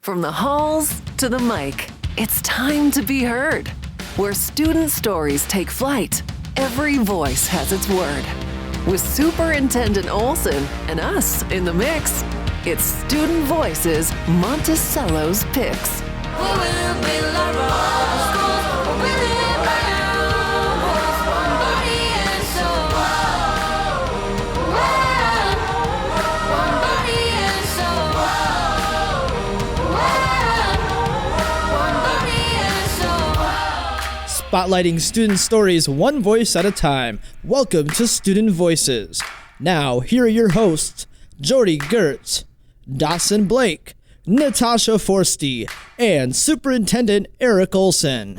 From the halls to the mic, it's time to be heard. Where student stories take flight, every voice has its word. With Superintendent Olson and us in the mix, it's Student Voices Monticello's Picks. We will build our own schools. We live by our rules. One body and soul. One body and soul. One body and soul. Spotlighting student stories one voice at a time. Welcome to Student Voices. Now, here are your hosts, Jordy Goerz, Dawson Bleck, Natasha Forstie, and Superintendent Olson.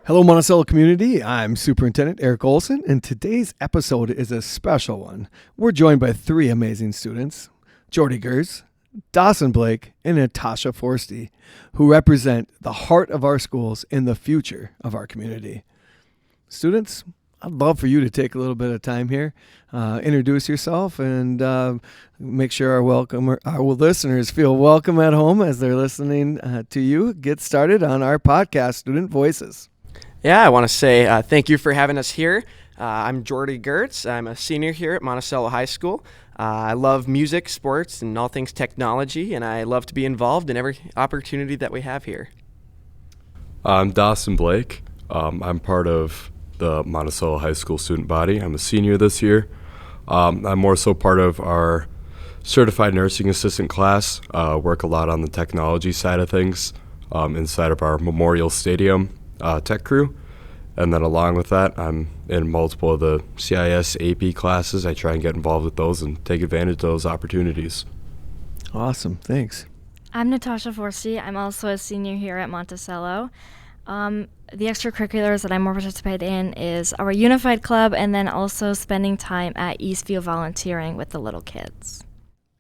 Hello, Monticello community. I'm Superintendent Olson, and today's episode is a special one. We're joined by three amazing students, Jordy Goerz, Dawson Bleck, and Natasha Forstie, who represent the heart of our schools and the future of our community. Students, I'd love for you to take a little bit of time here, introduce yourself, and make sure our listeners feel welcome at home as they're listening to you get started on our podcast, Student Voices. Yeah, I want to say thank you for having us here. I'm Jordy Goerz. I'm a senior here at Monticello High School. I love music, sports, and all things technology, and I love to be involved in every opportunity that we have here. I'm Dawson Bleck. I'm part of the Monticello High School student body. I'm a senior this year. I'm more so part of our certified nursing assistant class, work a lot on the technology side of things inside of our Memorial Stadium tech crew. And then along with that, I'm in multiple of the CIS AP classes. I try and get involved with those and take advantage of those opportunities. Awesome, thanks. I'm Natasha Forstie. I'm also a senior here at Monticello. The extracurriculars that I'm more participated in is our Unified Club and then also spending time at Eastview volunteering with the little kids.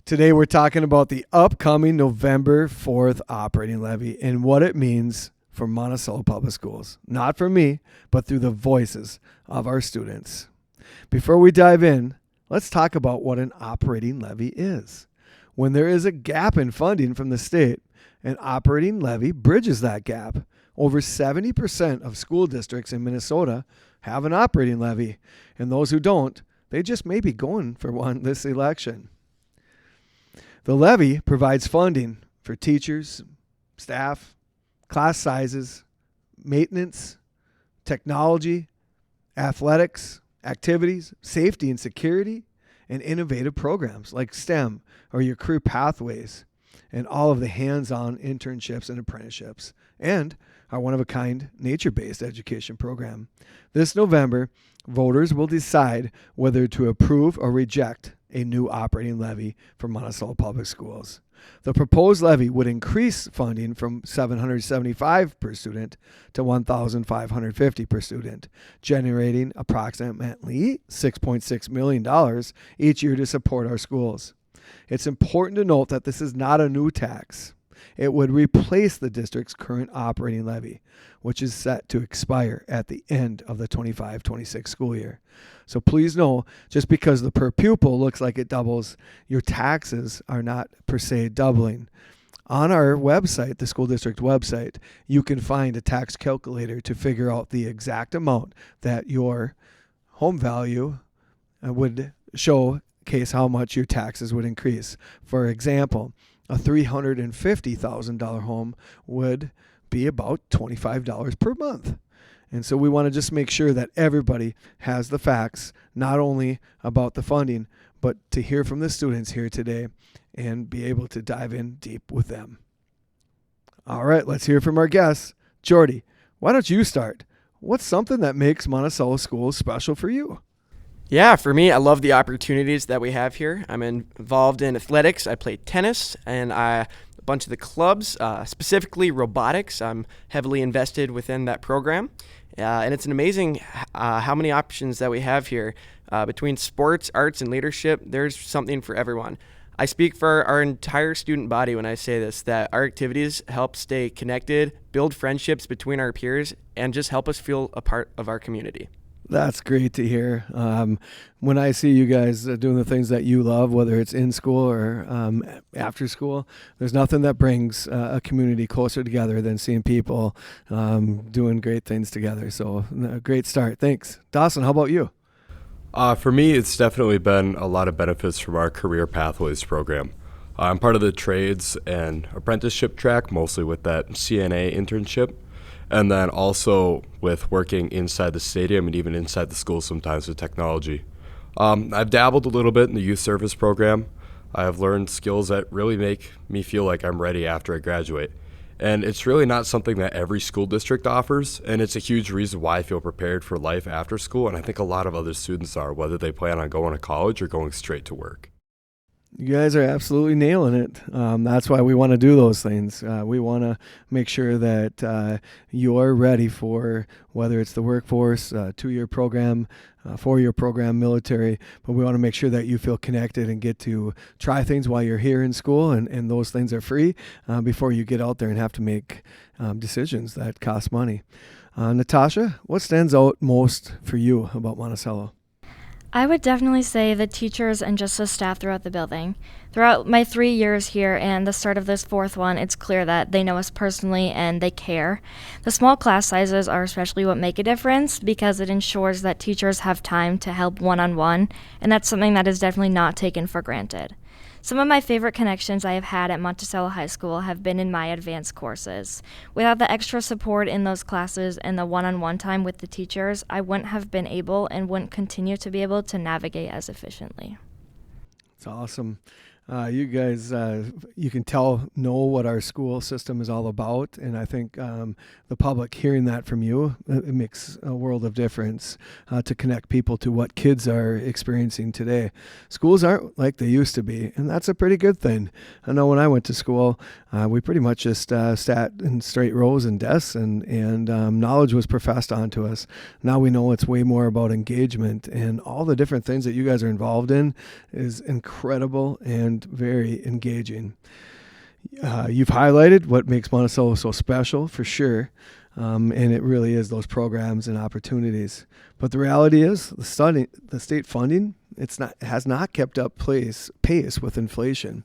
Today we're talking about the upcoming November 4th operating levy and what it means for Monticello Public Schools. Not for me, but through the voices of our students. Before we dive in, let's talk about what an operating levy is. When there is a gap in funding from the state, an operating levy bridges that gap. Over 70% of school districts in Minnesota have an operating levy, and those who don't, they just may be going for one this election. The levy provides funding for teachers, staff, class sizes, maintenance, technology, athletics, activities, safety and security, and innovative programs like STEM or your career pathways, and all of the hands-on internships and apprenticeships, and our one-of-a-kind nature-based education program. This November, voters will decide whether to approve or reject a new operating levy for Monticello Public Schools. The proposed levy would increase funding from $775 per student to $1,550 per student, generating approximately $6.6 million each year to support our schools. It's important to note that this is not a new tax. It would replace the district's current operating levy, which is set to expire at the end of the 25-26 school year. So please know, just because the per pupil looks like it doubles, your taxes are not per se doubling. On our website, the school district website, you can find a tax calculator to figure out the exact amount that your home value would showcase how much your taxes would increase. For example, a $350,000 home would be about $25 per month. And so we want to just make sure that everybody has the facts, not only about the funding, but to hear from the students here today and be able to dive in deep with them. All right, let's hear from our guests. Jordy, why don't you start? What's something that makes Monticello Schools special for you? Yeah, for me, I love the opportunities that we have here. I'm involved in athletics. I play tennis and a bunch of the clubs, specifically robotics. I'm heavily invested within that program. And it's an amazing how many options that we have here. Between sports, arts, and leadership, there's something for everyone. I speak for our entire student body when I say this, that our activities help stay connected, build friendships between our peers, and just help us feel a part of our community. That's great to hear. When I see you guys doing the things that you love, whether it's in school or after school, there's nothing that brings a community closer together than seeing people doing great things together. So a great start. Thanks. Dawson, how about you? For me, it's definitely been a lot of benefits from our Career Pathways program. I'm part of the trades and apprenticeship track, mostly with that CNA internship, and then also with working inside the stadium and even inside the school sometimes with technology. I've dabbled a little bit in the youth service program. I've learned skills that really make me feel like I'm ready after I graduate. And it's really not something that every school district offers, and it's a huge reason why I feel prepared for life after school, and I think a lot of other students are, whether they plan on going to college or going straight to work. You guys are absolutely nailing it. That's why we want to do those things. We want to make sure that you're ready for whether it's the workforce, 2-year program, 4-year program, military, but we want to make sure that you feel connected and get to try things while you're here in school, and those things are free before you get out there and have to make decisions that cost money. Natasha, what stands out most for you about Monticello? I would definitely say the teachers and just the staff throughout the building. Throughout my 3 years here and the start of this 4th one, it's clear that they know us personally and they care. The small class sizes are especially what make a difference because it ensures that teachers have time to help one-on-one, and that's something that is definitely not taken for granted. Some of my favorite connections I have had at Monticello High School have been in my advanced courses. Without the extra support in those classes and the one-on-one time with the teachers, I wouldn't have been able and wouldn't continue to be able to navigate as efficiently. It's awesome. You guys, you can know what our school system is all about, and I think the public hearing that from you, it makes a world of difference to connect people to what kids are experiencing today. Schools aren't like they used to be, and that's a pretty good thing. I know when I went to school, we pretty much just sat in straight rows and desks, and knowledge was professed onto us. Now we know it's way more about engagement, and all the different things that you guys are involved in is incredible and very engaging. You've highlighted what makes Monticello so special, for sure, and it really is those programs and opportunities. But the reality is, the state funding, has not kept up pace with inflation.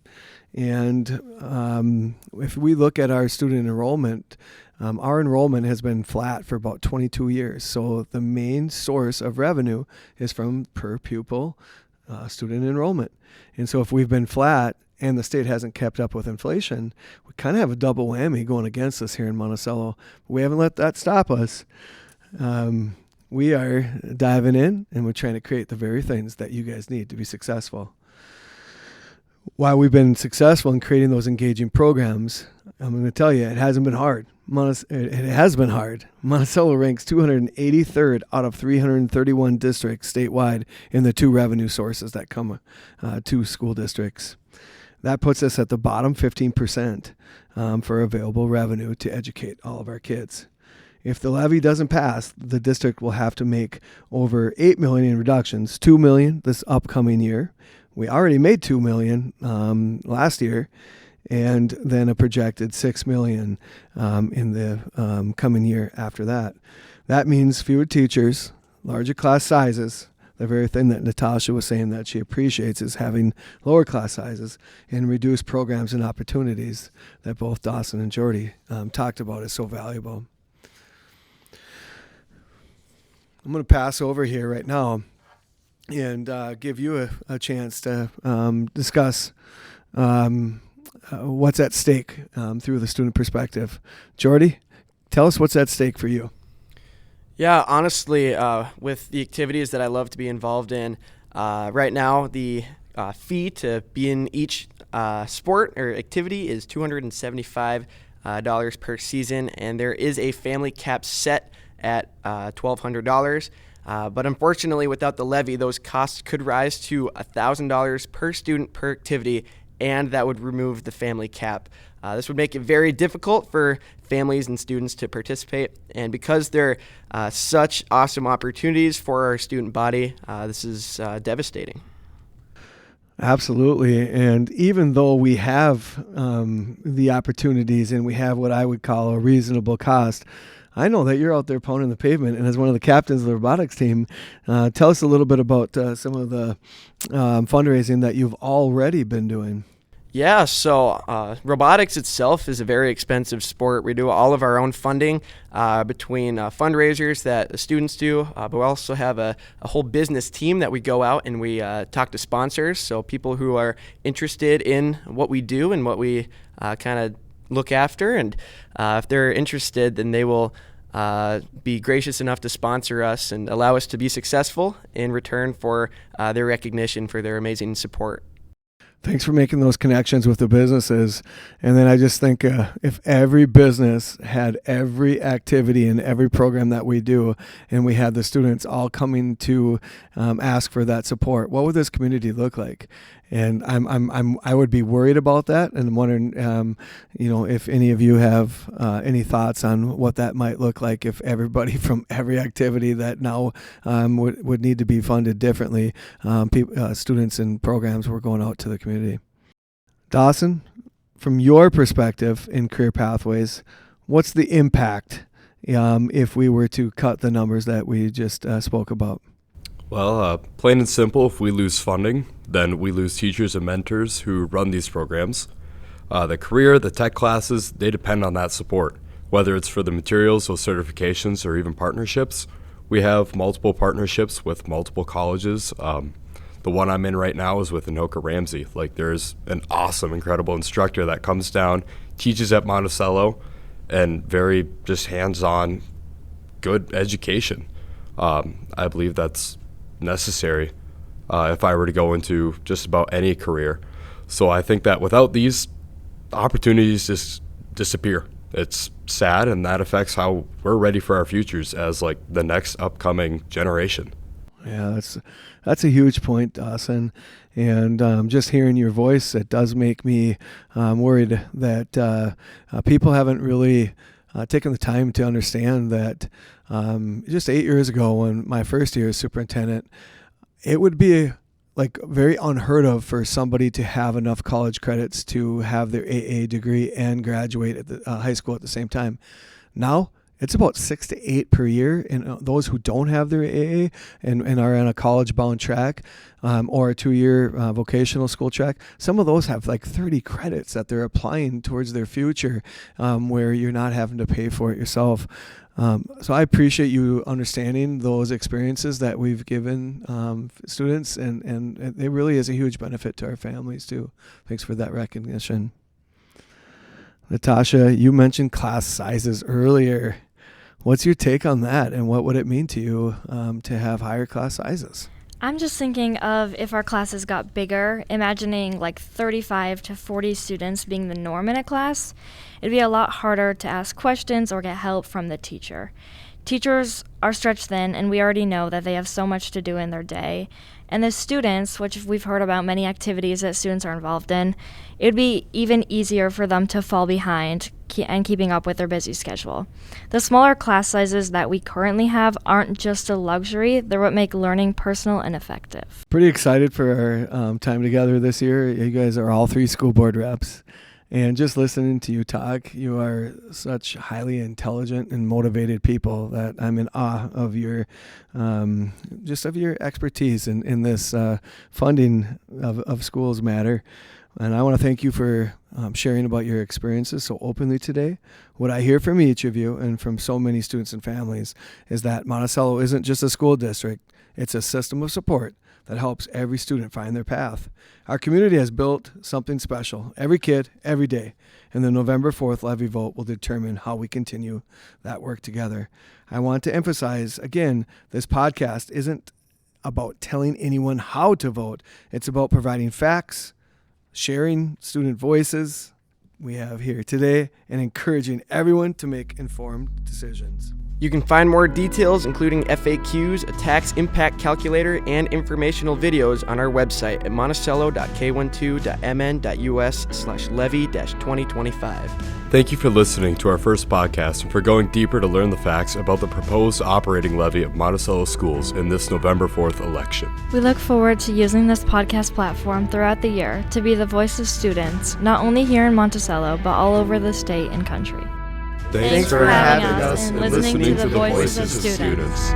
And if we look at our student enrollment, our enrollment has been flat for about 22 years. So the main source of revenue is from per pupil student enrollment. And so if we've been flat and the state hasn't kept up with inflation, we kind of have a double whammy going against us here in Monticello. We haven't let that stop us. We are diving in, and we're trying to create the very things that you guys need to be successful. While we've been successful in creating those engaging programs, I'm going to tell you, it hasn't been hard. It has been hard. Monticello ranks 283rd out of 331 districts statewide in the 2 revenue sources that come to school districts. That puts us at the bottom 15% for available revenue to educate all of our kids. If the levy doesn't pass, the district will have to make over $8 million in reductions, $2 million this upcoming year. We already made $2 million last year, and then a projected $6 million in the coming year after that. That means fewer teachers, larger class sizes. The very thing that Natasha was saying that she appreciates is having lower class sizes and reduced programs and opportunities that both Dawson and Jordy talked about is so valuable. I'm going to pass over here right now and give you a chance to discuss what's at stake through the student perspective. Jordy, tell us what's at stake for you. Yeah, honestly, with the activities that I love to be involved in, right now the fee to be in each sport or activity is $275 per season, and there is a family cap set at $1,200. But unfortunately, without the levy, those costs could rise to $1,000 per student per activity, and that would remove the family cap. This would make it very difficult for families and students to participate, and because they're such awesome opportunities for our student body, this is devastating. Absolutely. And even though we have the opportunities and we have what I would call a reasonable cost, I know that you're out there pounding the pavement, and as one of the captains of the robotics team, tell us a little bit about some of the fundraising that you've already been doing. Yeah, so robotics itself is a very expensive sport. We do all of our own funding between fundraisers that the students do, but we also have a whole business team that we go out and we talk to sponsors, so people who are interested in what we do and what we kind of look after. And if they're interested, then they will be gracious enough to sponsor us and allow us to be successful in return for their recognition for their amazing support. Thanks for making those connections with the businesses. And then I just think if every business had every activity and every program that we do, and we had the students all coming to ask for that support, what would this community look like? And I would be worried about that, and wondering, if any of you have any thoughts on what that might look like if everybody from every activity that now would need to be funded differently, students and programs were going out to the community. Dawson, from your perspective in career pathways, what's the impact if we were to cut the numbers that we just spoke about? Well, plain and simple, if we lose funding, then we lose teachers and mentors who run these programs. The career, the tech classes, they depend on that support, whether it's for the materials, those certifications, or even partnerships. We have multiple partnerships with multiple colleges. The one I'm in right now is with Anoka Ramsey. There's an awesome, incredible instructor that comes down, teaches at Monticello, and very just hands-on, good education. I believe that's necessary if I were to go into just about any career. So I think that without these, opportunities just disappear. It's sad, and that affects how we're ready for our futures as the next upcoming generation. Yeah, that's a huge point, Dawson. And just hearing your voice, it does make me worried that people haven't really taken the time to understand that just 8 years ago, when my first year as superintendent, it would be very unheard of for somebody to have enough college credits to have their AA degree and graduate at the high school at the same time. Now, it's about 6 to 8 per year, and those who don't have their AA and are on a college-bound track or a 2-year vocational school track, some of those have 30 credits that they're applying towards their future, where you're not having to pay for it yourself. So I appreciate you understanding those experiences that we've given students, and it really is a huge benefit to our families too. Thanks for that recognition. Natasha, you mentioned class sizes earlier. What's your take on that, and what would it mean to you to have higher class sizes? I'm just thinking of if our classes got bigger, imagining 35 to 40 students being the norm in a class. It'd be a lot harder to ask questions or get help from the teacher. Teachers are stretched thin, and we already know that they have so much to do in their day. And the students, which we've heard about many activities that students are involved in, it would be even easier for them to fall behind and keeping up with their busy schedule. The smaller class sizes that we currently have aren't just a luxury, they're what make learning personal and effective. Pretty excited for our time together this year. You guys are all 3 school board reps. And just listening to you talk, you are such highly intelligent and motivated people that I'm in awe of your expertise in this funding of schools matter. And I want to thank you for sharing about your experiences so openly today. What I hear from each of you and from so many students and families is that Monticello isn't just a school district, it's a system of support that helps every student find their path. Our community has built something special, every kid, every day, and the November 4th Levy vote will determine how we continue that work together. I want to emphasize, again, this podcast isn't about telling anyone how to vote. It's about providing facts, sharing student voices we have here today, and encouraging everyone to make informed decisions. You can find more details, including FAQs, a tax impact calculator, and informational videos on our website at monticello.k12.mn.us/levy-2025. Thank you for listening to our first podcast and for going deeper to learn the facts about the proposed operating levy of Monticello schools in this November 4th election. We look forward to using this podcast platform throughout the year to be the voice of students, not only here in Monticello, but all over the state and country. Thanks for having us and listening to the voices of students.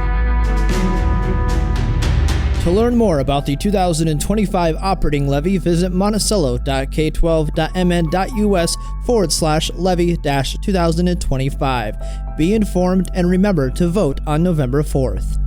To learn more about the 2025 operating levy, visit monticello.k12.mn.us/levy-2025. Be informed and remember to vote on November 4th.